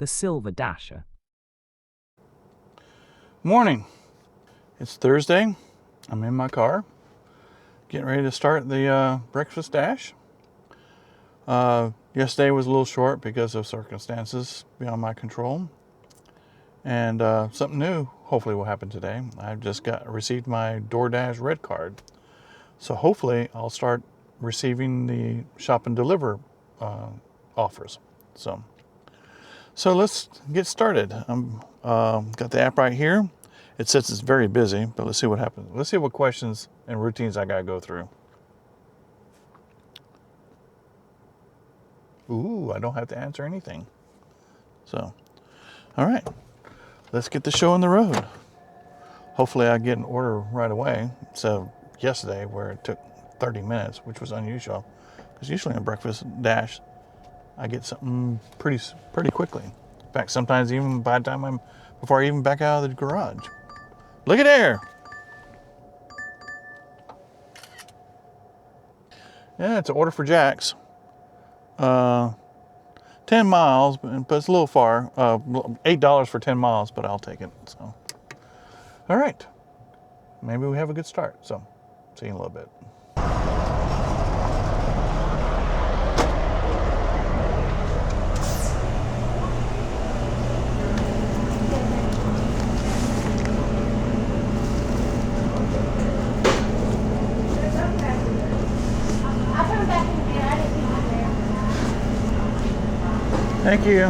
the silver dasher. Morning. It's Thursday. I'm in my car, getting ready to start the breakfast dash. Yesterday was a little short because of circumstances beyond my control. And something new hopefully will happen today. I've just received my DoorDash red card. So hopefully I'll start receiving the shop and deliver offers. So let's get started. I'm got the app right here. It says it's very busy, but let's see what happens. Let's see what questions and routines I gotta go through. Ooh, I don't have to answer anything. So, all right, let's get the show on the road. Hopefully I get an order right away. So yesterday where it took 30 minutes, which was unusual, because usually on breakfast dash, I get something pretty quickly. In fact, sometimes even by the time before I even back out of the garage. Look at there. Yeah, it's an order for Jack's. 10 miles, but it's a little far. $8 for 10 miles, but I'll take it. So, all right. Maybe we have a good start. So, see you in a little bit. Thank you.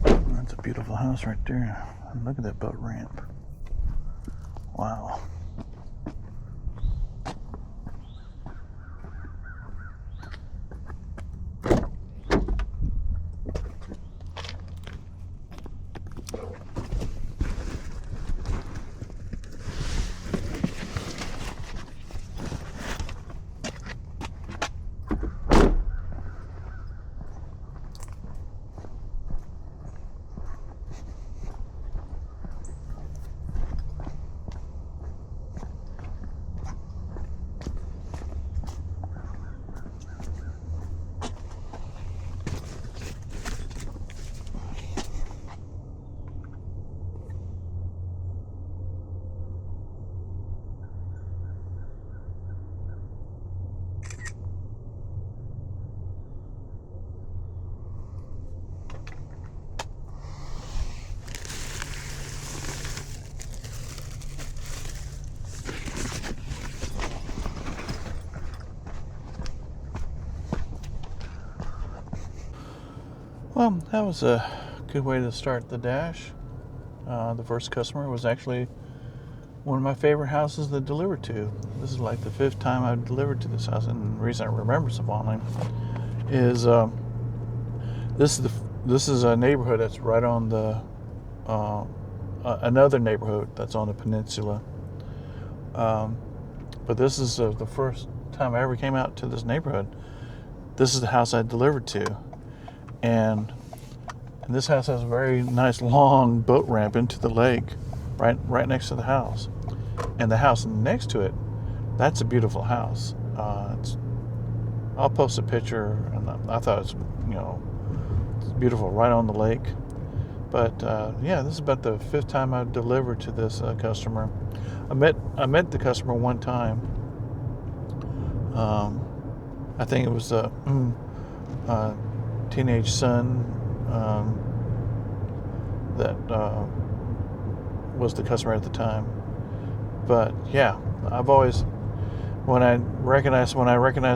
That's a beautiful house right there. Look at that boat ramp. Wow. Well, that was a good way to start the dash. The first customer was actually one of my favorite houses to deliver to. This is like the 5th time I've delivered to this house, and the reason I remember so fondly is this is a neighborhood that's right on the another neighborhood that's on the peninsula. But this is the first time I ever came out to this neighborhood. This is the house I delivered to. And this house has a very nice long boat ramp into the lake right next to the house. And the house next to it, that's a beautiful house. I'll post a picture, and I thought it's beautiful right on the lake. But yeah, this is about the 5th time I've delivered to this customer. I met the customer one time. I think it was teenage son that was the customer at the time. But yeah, I've always when I recognize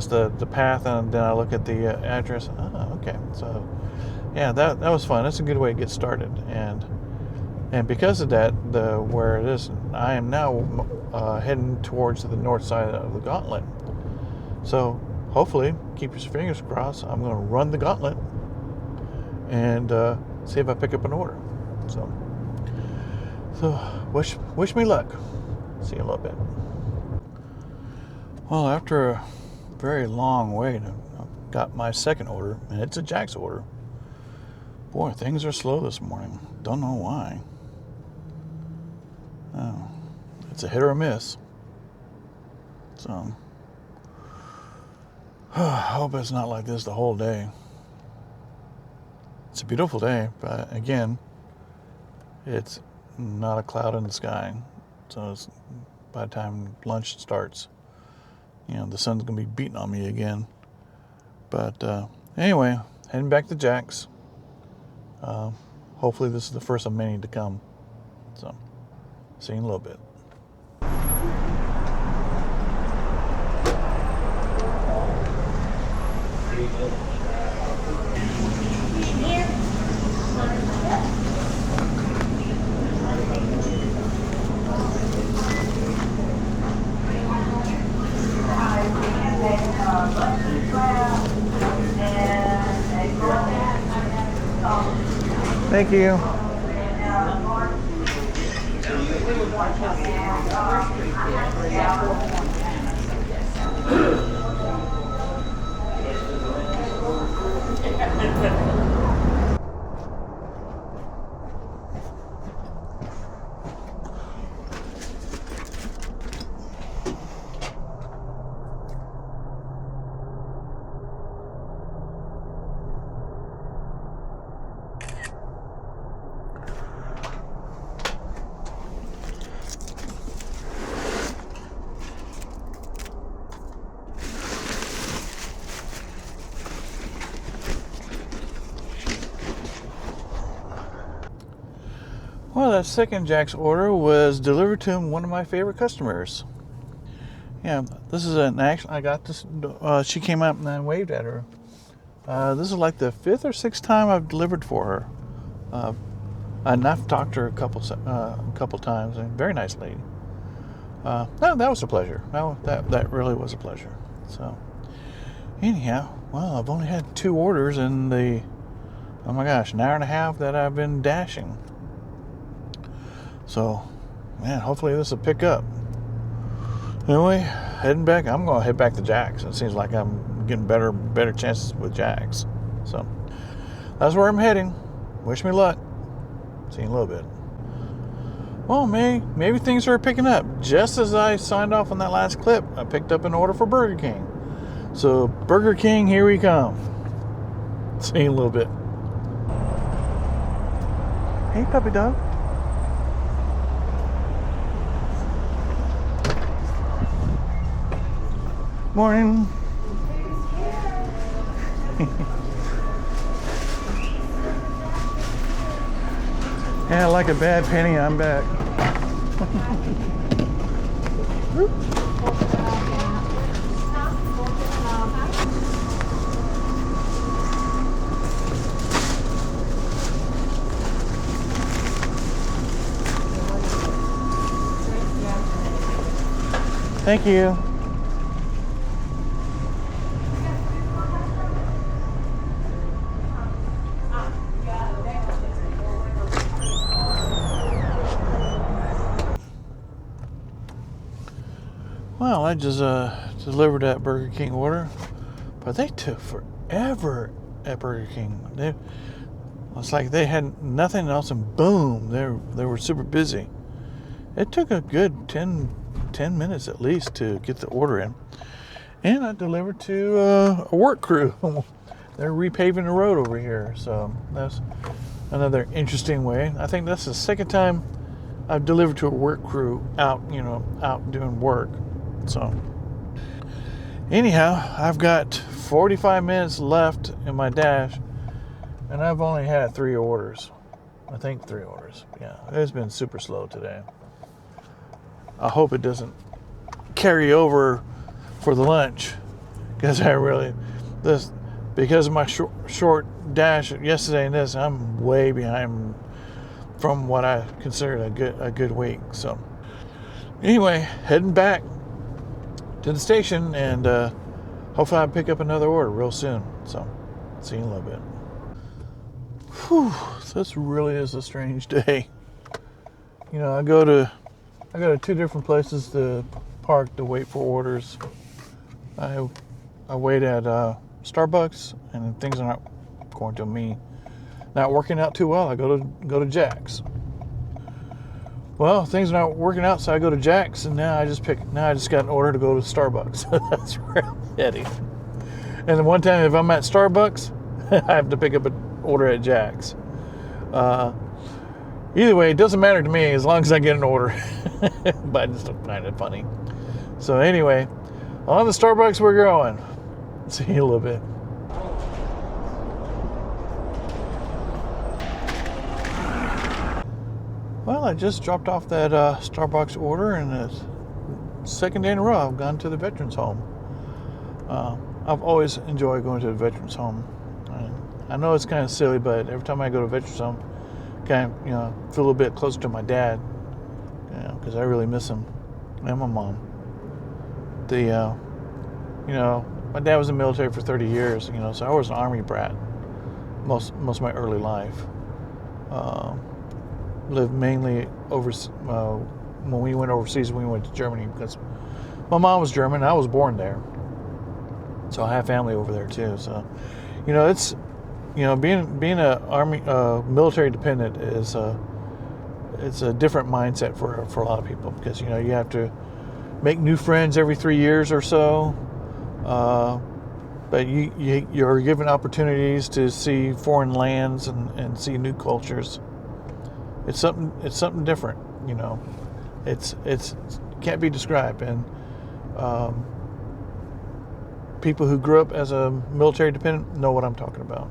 the path, and then I look at the address. Oh, okay. So yeah, that was fun. That's a good way to get started. And because of that, where it is, I am now heading towards the north side of the Gauntlet. So hopefully, keep your fingers crossed. I'm going to run the Gauntlet and see if I pick up an order. So wish me luck. See you in a little bit. Well, after a very long wait, I got my second order, and it's a Jack's order. Boy, things are slow this morning. Don't know why. Oh, it's a hit or a miss. So I hope it's not like this the whole day. It's a beautiful day, but again, it's not a cloud in the sky. So it's, by the time lunch starts, the sun's going to be beating on me again. But anyway, heading back to Jack's. Hopefully this is the first of many to come. So, see you in a little bit. Thank you. Well, that second Jack's order was delivered to one of my favorite customers. Yeah, this is an action. I got this. She came up and I waved at her. This is like the 5th or 6th time I've delivered for her. And I've talked to her a couple times. A very nice lady. No, that was a pleasure. That really was a pleasure. So, anyhow, well, I've only had 2 orders in the, oh my gosh, an hour and a half that I've been dashing. So, man, hopefully this will pick up. Anyway, heading back. I'm going to head back to Jack's. It seems like I'm getting better chances with Jack's. So, that's where I'm heading. Wish me luck. See you in a little bit. Well, maybe things are picking up. Just as I signed off on that last clip, I picked up an order for Burger King. So, Burger King, here we come. See you in a little bit. Hey, puppy dog. Morning. Yeah, like a bad penny, I'm back. Thank you. Well, I just delivered that Burger King order, but they took forever at Burger King. It's like they had nothing else, and boom, they were super busy. It took a good 10 minutes at least to get the order in, and I delivered to a work crew. They're repaving the road over here, so that's another interesting way. I think that's the second time I've delivered to a work crew out doing work. So, anyhow, I've got 45 minutes left in my dash, and I've only had 3 orders. I think 3 orders. Yeah, it's been super slow today. I hope it doesn't carry over for the lunch, because because of my short dash yesterday and this, I'm way behind from what I considered a good week. So, anyway, heading back to the station, and hopefully I'll pick up another order real soon. So, see you in a little bit. Whew, this really is a strange day. I go to 2 different places to park to wait for orders. I wait at Starbucks, and things are not, according to me, not working out too well. I go to Jack's. Well, things are not working out, so I go to Jack's, and now I just got an order to go to Starbucks. That's where I'm heading. And then one time if I'm at Starbucks, I have to pick up an order at Jack's. Either way, it doesn't matter to me as long as I get an order. But I just find it funny. So anyway, on the Starbucks we're going. See you in a little bit. Well, I just dropped off that Starbucks order, and it's second day in a row I've gone to the veterans home. I've always enjoyed going to the veterans home. I know it's kind of silly, but every time I go to veterans home, kind of, feel a little bit closer to my dad, because I really miss him and my mom. My dad was in the military for 30 years, so I was an Army brat most of my early life. Lived mainly over when we went overseas. We went to Germany because my mom was German. I was born there, so I have family over there too. So, it's being a Army military dependent is it's a different mindset for a lot of people, because you have to make new friends every 3 years or so. But you're given opportunities to see foreign lands and see new cultures. It's something different, It's can't be described. And people who grew up as a military dependent know what I'm talking about.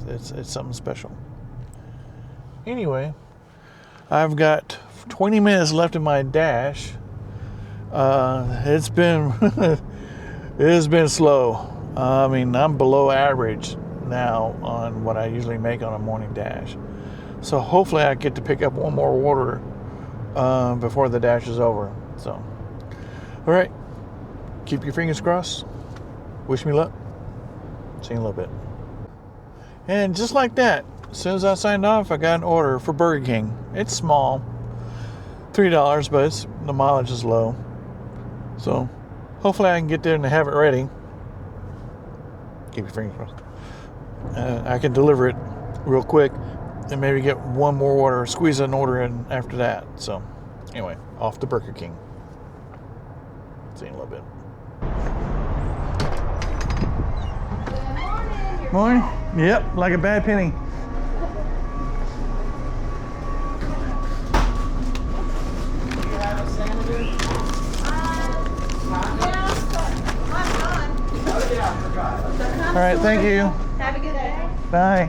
It's something special. Anyway, I've got 20 minutes left in my dash. It's been slow. I'm below average now on what I usually make on a morning dash. So hopefully I get to pick up one more order before the dash is over. So, all right, keep your fingers crossed. Wish me luck. See you in a little bit. And just like that, as soon as I signed off, I got an order for Burger King. It's small, $3, but the mileage is low. So hopefully I can get there and have it ready. Keep your fingers crossed. I can deliver it real quick and maybe get one more order, squeeze an order in after that. So anyway, off to Burger King. See you in a little bit. Morning. Yep, like a bad penny. All right, thank you. Have a good day. Bye.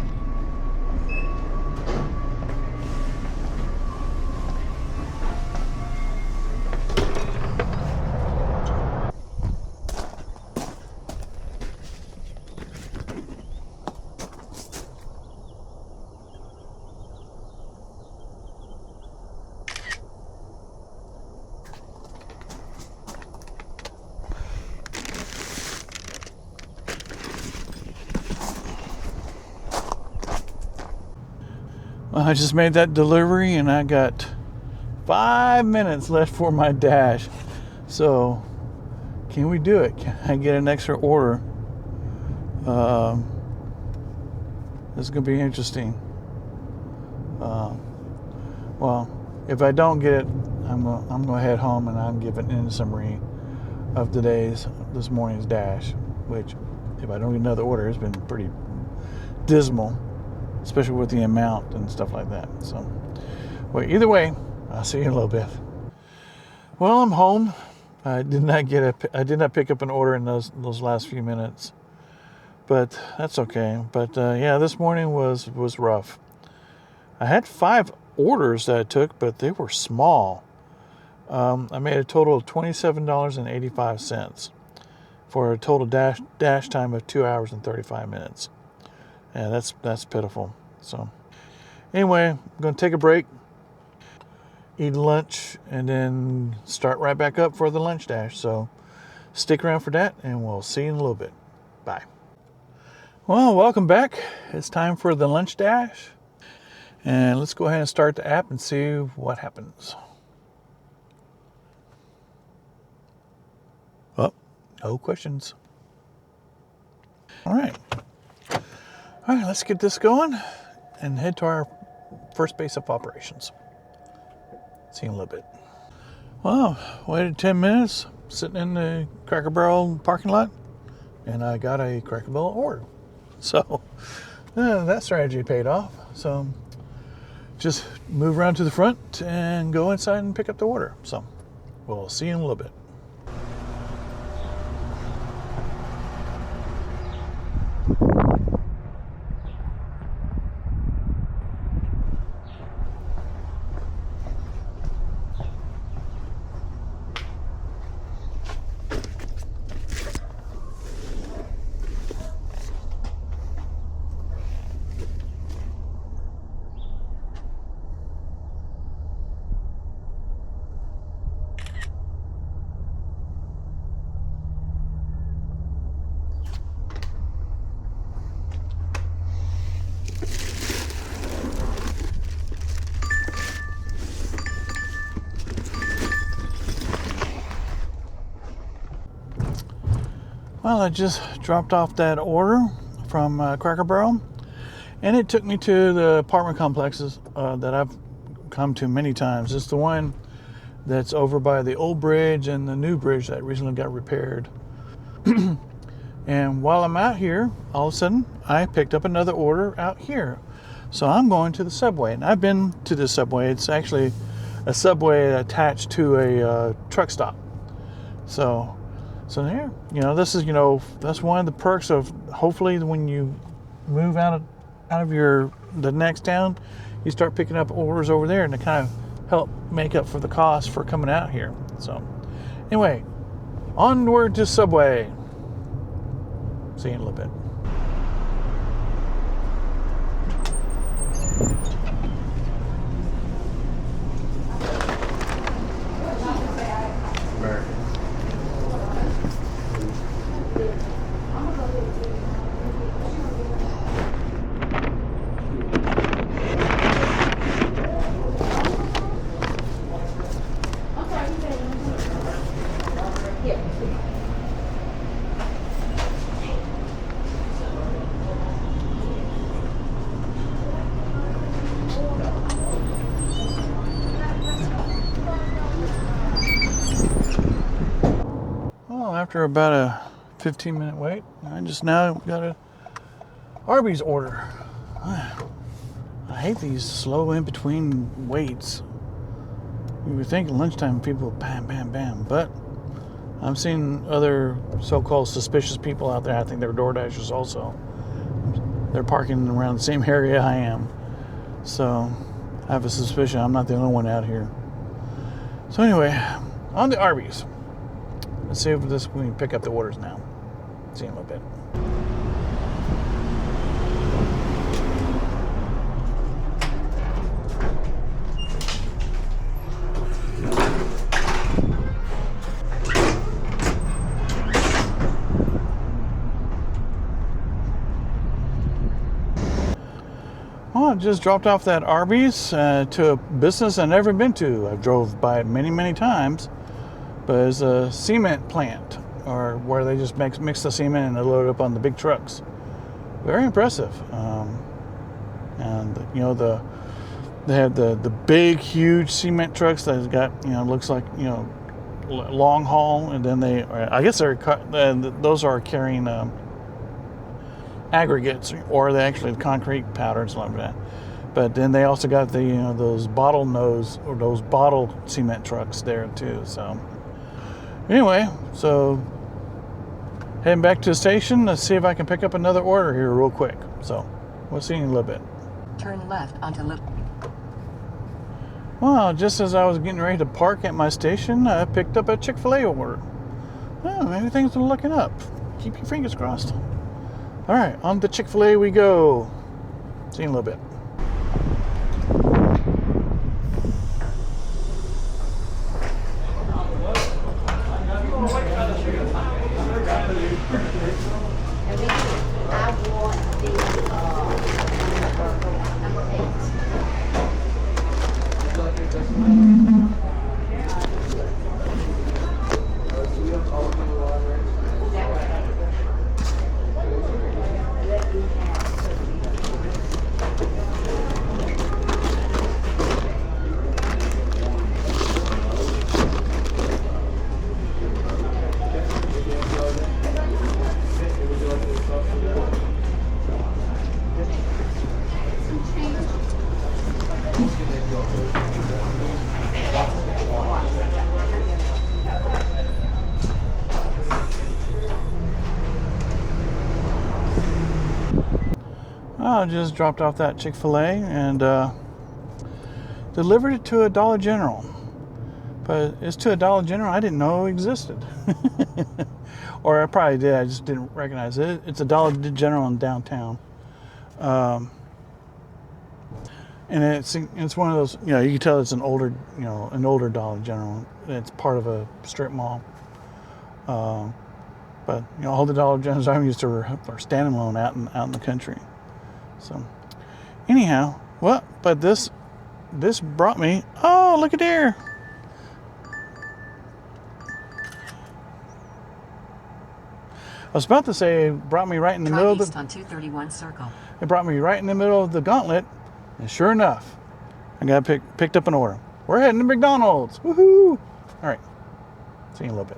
Well, I just made that delivery and I got 5 minutes left for my dash. So, can we do it? Can I get an extra order? This is going to be interesting. Well, if I don't get it, I'm going to head home and I'm giving in a summary of this morning's dash, which, if I don't get another order, it's been pretty dismal, especially with the amount and stuff like that. So, well, either way, I'll see you in a little bit. Well, I'm home. I did not pick up an order in those last few minutes, but that's okay. But yeah, this morning was rough. I had 5 orders that I took, but they were small. I made a total of $27.85 for a total dash time of 2 hours and 35 minutes. Yeah, that's pitiful. So anyway, I'm going to take a break, eat lunch, and then start right back up for the lunch dash. So stick around for that, and we'll see you in a little bit. Bye. Well, welcome back. It's time for the lunch dash. And let's go ahead and start the app and see what happens. Oh, no questions. All right, let's get this going and head to our first base of operations. See you in a little bit. Well, waited 10 minutes sitting in the Cracker Barrel parking lot, and I got a Cracker Barrel order. So that strategy paid off. So just move around to the front and go inside and pick up the order. So we'll see you in a little bit. Well, I just dropped off that order from Cracker Barrel, and it took me to the apartment complexes that I've come to many times. It's the one that's over by the old bridge and the new bridge that recently got repaired. And while I'm out here, all of a sudden, I picked up another order out here. So I'm going to the Subway, and I've been to the Subway. It's actually a Subway attached to a truck stop. So there, this is, that's one of the perks of, hopefully when you move out of the next town, you start picking up orders over there, and to kind of help make up for the cost for coming out here. So anyway, onward to Subway. See you in a little bit. After about a 15-minute wait, I just now got a Arby's order. I hate these slow in between waits. You would think at lunchtime people bam, bam, bam, but I'm seeing other so-called suspicious people out there. I think they're DoorDashers also. They're parking around the same area I am. So I have a suspicion I'm not the only one out here. So anyway, on the Arby's. Let's see if we can pick up the orders now. See you in a little bit. Well, I just dropped off that Arby's to a business I've never been to. I've drove by it many, many times. But it's a cement plant, or where they just mix the cement and they load it up on the big trucks. Very impressive. And they have the big, huge cement trucks that's got, looks like, long haul, and then those are carrying aggregates, or they actually concrete powder and stuff like that. But then they also got the those bottle nose, or those bottle cement trucks there too. So anyway, so heading back to the station. Let's see if I can pick up another order here real quick. So we'll see you in a little bit. Turn left onto Well, just as I was getting ready to park at my station, I picked up a Chick-fil-A order. Oh, maybe things are looking up. Keep your fingers crossed. All right, on to Chick-fil-A we go. See you in a little bit. I just dropped off that Chick-fil-A and delivered it to a Dollar General. But it's to a Dollar General I didn't know existed. Or I probably did, I just didn't recognize it. It's a Dollar General in downtown. And it's one of those, you can tell it's an older Dollar General. It's part of a strip mall. But all the Dollar Generals I'm used to are standing alone out in the country. So anyhow, but this brought me, oh, look at there. I was about to say it brought me right in the middle of the on 231 Circle. It brought me right in the middle of the Gauntlet, and sure enough, I got picked up an order. We're heading to McDonald's. Woohoo! All right, see you in a little bit.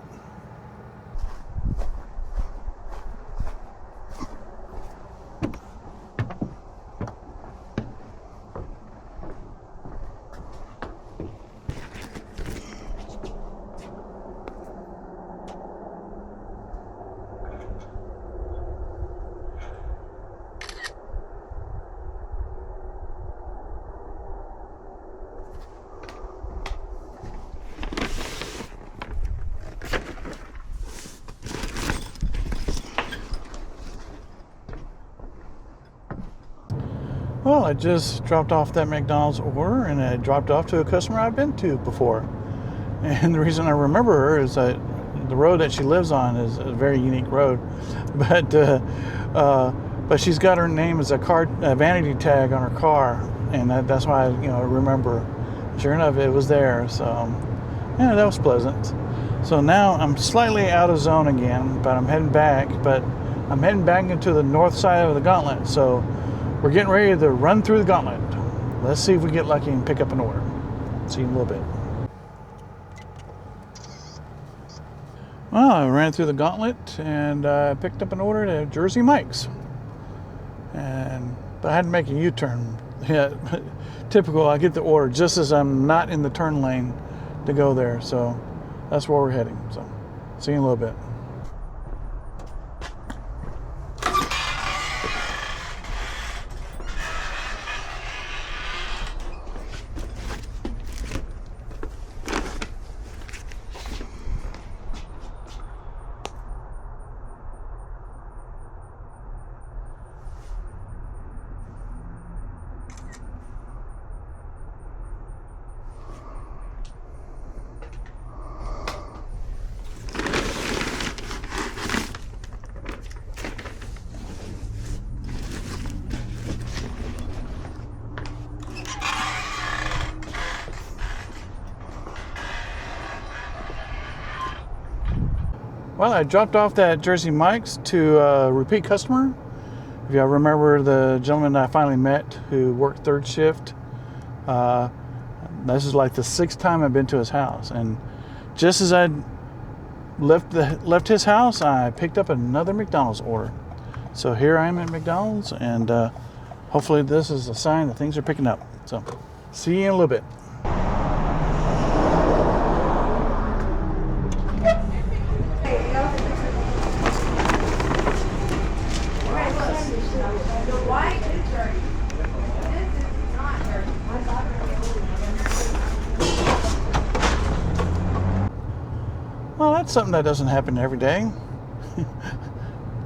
Well, I just dropped off that McDonald's order, and I dropped off to a customer I've been to before. And the reason I remember her is that the road that she lives on is a very unique road, but she's got her name as a vanity tag on her car, and that's why I remember. Sure enough, it was there. So yeah, that was pleasant. So now I'm slightly out of zone again, but I'm heading back. But I'm heading back into the north side of the Gauntlet. So we're getting ready to run through the Gauntlet. Let's see if we get lucky and pick up an order. See you in a little bit. Well, I ran through the Gauntlet and picked up an order at Jersey Mike's. But I had to make a U-turn. Yeah, typical, I get the order just as I'm not in the turn lane to go there. So that's where we're heading. So see you in a little bit. Well, I dropped off that Jersey Mike's to a repeat customer. If y'all remember the gentleman I finally met who worked third shift, this is like the 6th time I've been to his house. And just as I left his house, I picked up another McDonald's order. So here I am at McDonald's, and hopefully this is a sign that things are picking up. So see you in a little bit. Well, that's something that doesn't happen every day.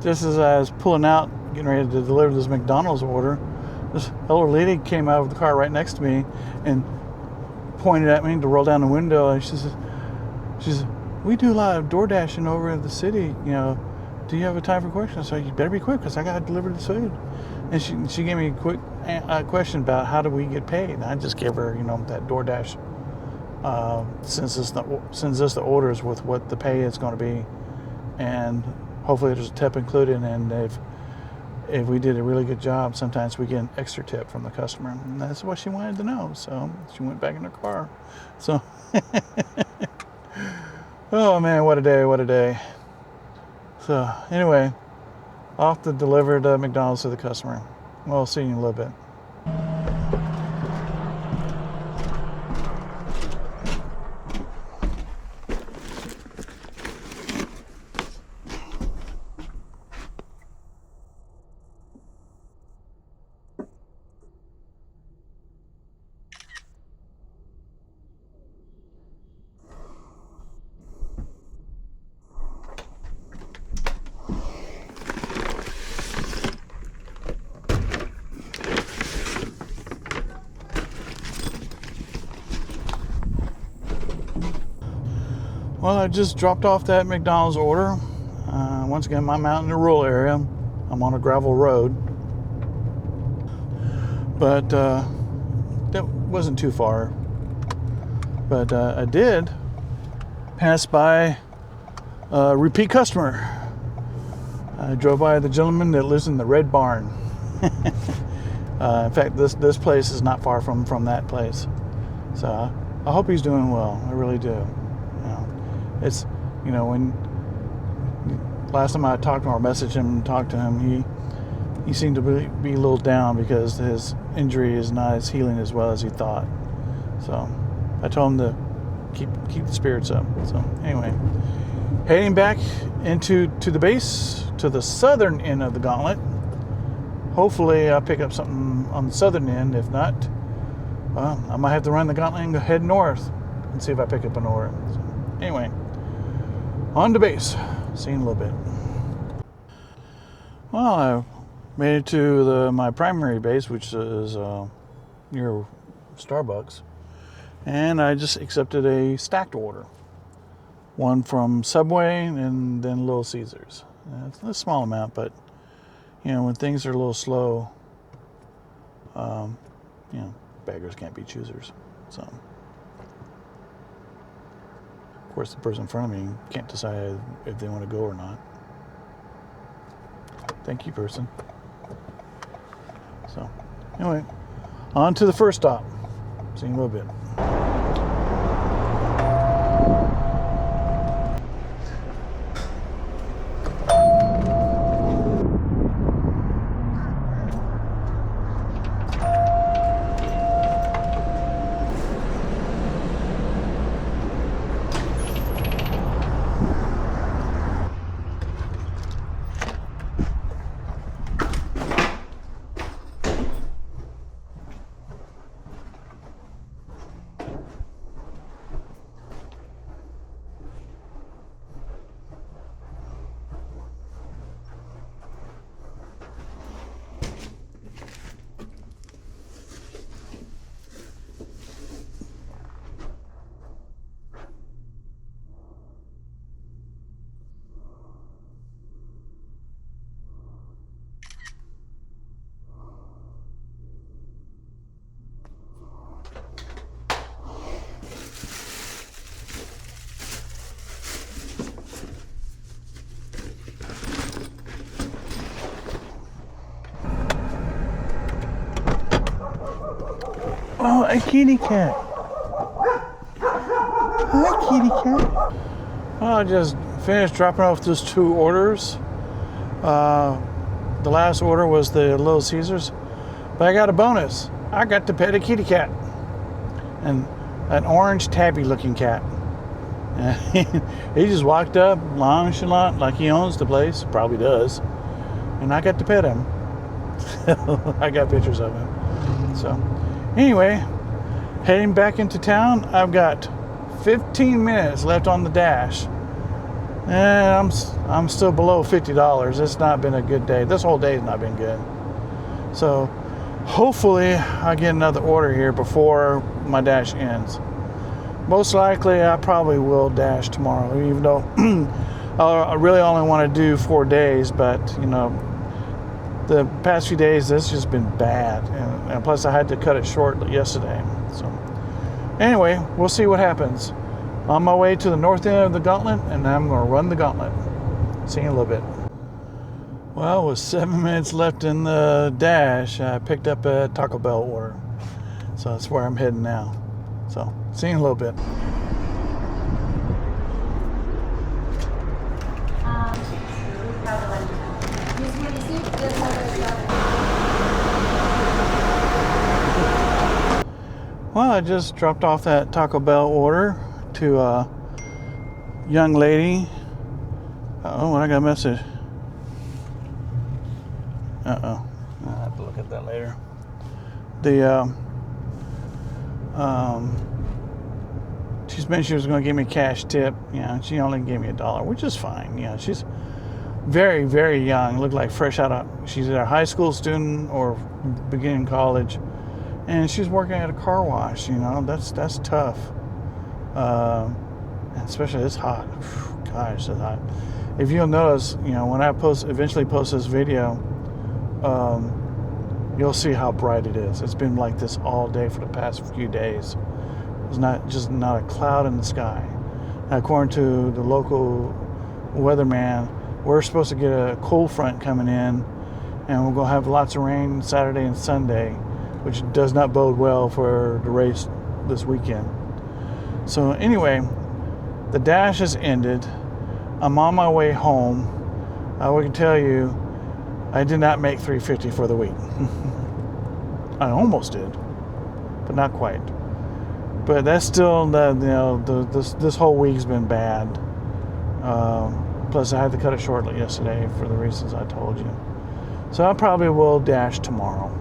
Just as I was pulling out, getting ready to deliver this McDonald's order, this older lady came out of the car right next to me and pointed at me to roll down the window. And she says, "We do a lot of DoorDashing over in the city. Do you have a time for questions?" I said, "You better be quick because I got to deliver this food." And she gave me a quick question about how do we get paid. And I just gave her, that DoorDash. Since this the orders with what the pay is going to be, and hopefully there's a tip included, and if we did a really good job, sometimes we get an extra tip from the customer, and that's what she wanted to know. So she went back in her car. So oh man, what a day. So anyway, off to deliver the McDonald's to the customer. We'll see you in a little bit. Well, I just dropped off that McDonald's order. Once again, I'm out in the rural area. I'm on a gravel road. But that wasn't too far. But I did pass by a repeat customer. I drove by the gentleman that lives in the Red Barn. In fact, this place is not far from that place. So I hope he's doing well. I really do. It's, when last time I talked to him or messaged him and talked to him, he seemed to be a little down because his injury is not as healing as well as he thought. So I told him to keep the spirits up. So anyway, heading back to the base, to the southern end of the Gauntlet. Hopefully I'll pick up something on the southern end. If not, well, I might have to run the Gauntlet and go head north and see if I pick up an order. So anyway, on to base. See you in a little bit. Well, I made it to my primary base, which is near Starbucks, and I just accepted a stacked order. One from Subway and then Little Caesars. It's a small amount, but when things are a little slow, beggars can't be choosers. So, of course, the person in front of me can't decide if they want to go or not. Thank you, person. So, anyway, on to the first stop. See you in a little bit. Oh, a kitty cat. Hi, kitty cat. Well, I just finished dropping off those 2 orders. The last order was the Little Caesars, but I got a bonus. I got to pet a kitty cat, and an orange tabby looking cat. He just walked up nonchalant like he owns the place, probably does, and I got to pet him. I got pictures of him. So anyway, heading back into town. I've got 15 minutes left on the dash, and I'm still below $50. It's not been a good day. This whole day has not been good. So hopefully I get another order here before my dash ends. Most likely I probably will dash tomorrow, even though I really only want to do 4 days, but the past few days it's just been bad, and plus I had to cut it short yesterday. So anyway, we'll see what happens. On my way to the north end of the Gauntlet, and I'm going to run the Gauntlet. See you in a little bit. Well, with 7 minutes left in the dash, I picked up a Taco Bell order, so that's where I'm heading now. So see you in a little bit. Well, I just dropped off that Taco Bell order to a young lady. Oh, I got a message. I'll have to look at that later. She mentioned she was going to give me a cash tip. She only gave me $1, which is fine. She's very, very young. Looked like fresh out of, she's either a high school student or beginning college. And she's working at a car wash, that's tough. especially it's hot. Gosh, it's hot. If you'll notice, when I eventually post this video, you'll see how bright it is. It's been like this all day for the past few days. There's not a cloud in the sky. Now, according to the local weatherman, we're supposed to get a cold front coming in, and we're going to have lots of rain Saturday and Sunday, which does not bode well for the race this weekend. So anyway, the dash has ended. I'm on my way home. I can tell you, I did not make $350 for the week. I almost did, but not quite. But that's still, this whole week's been bad. Plus, I had to cut it short yesterday for the reasons I told you. So I probably will dash tomorrow,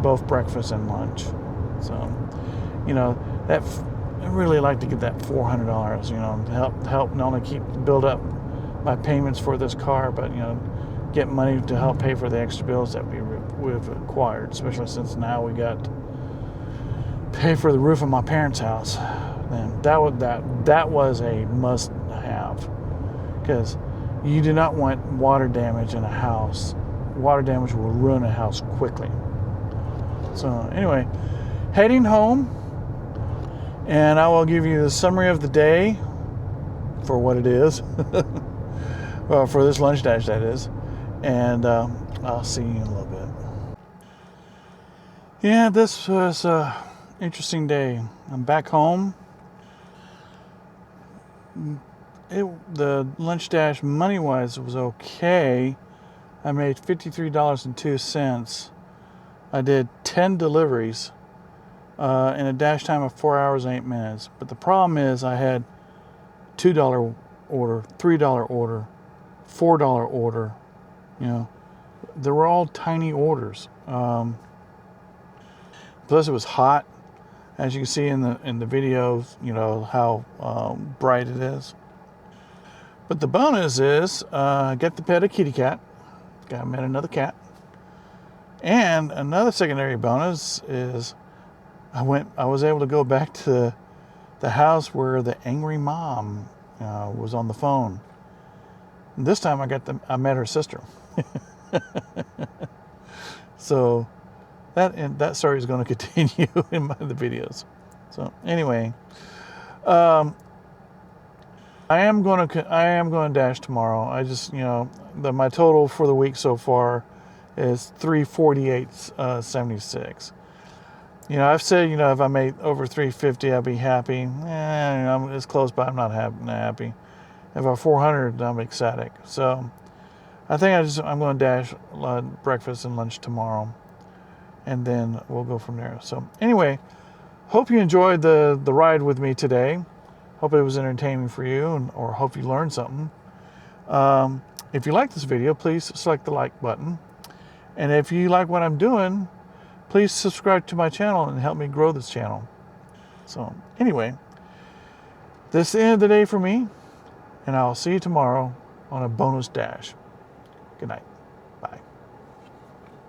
both breakfast and lunch. So, I really like to get that $400, to help not only build up my payments for this car, but get money to help pay for the extra bills that we've acquired, especially since now we got to pay for the roof of my parents' house. And that was a must-have, because you do not want water damage in a house. Water damage will ruin a house quickly. So anyway, heading home, and I will give you the summary of the day for what it is. Well, for this lunch dash, that is. And I'll see you in a little bit. Yeah, this was an interesting day. I'm back home. The lunch dash money-wise was okay. I made $53.02. I did 10 deliveries in a dash time of 4 hours and 8 minutes. But the problem is I had $2 order, $3 order, $4 order. They were all tiny orders. Plus it was hot, as you can see in the videos. How bright it is. But the bonus is I got to pet a kitty cat. Got met another cat. And another secondary bonus is I was able to go back to the house where the angry mom was on the phone. And this time I met her sister. So that story is going to continue in the videos. So anyway, I am going to dash tomorrow. I just my total for the week so far is 348.76. I've said if I made over 350, I'd be happy. It's close, but I'm not happy. If I'm 400, I'm ecstatic. So I think I'm going to dash breakfast and lunch tomorrow, and then we'll go from there. So anyway, hope you enjoyed the ride with me today. Hope it was entertaining for you, or hope you learned something. If you like this video, please select the like button. And if you like what I'm doing, please subscribe to my channel and help me grow this channel. So anyway, this is the end of the day for me, and I'll see you tomorrow on a bonus dash. Good night.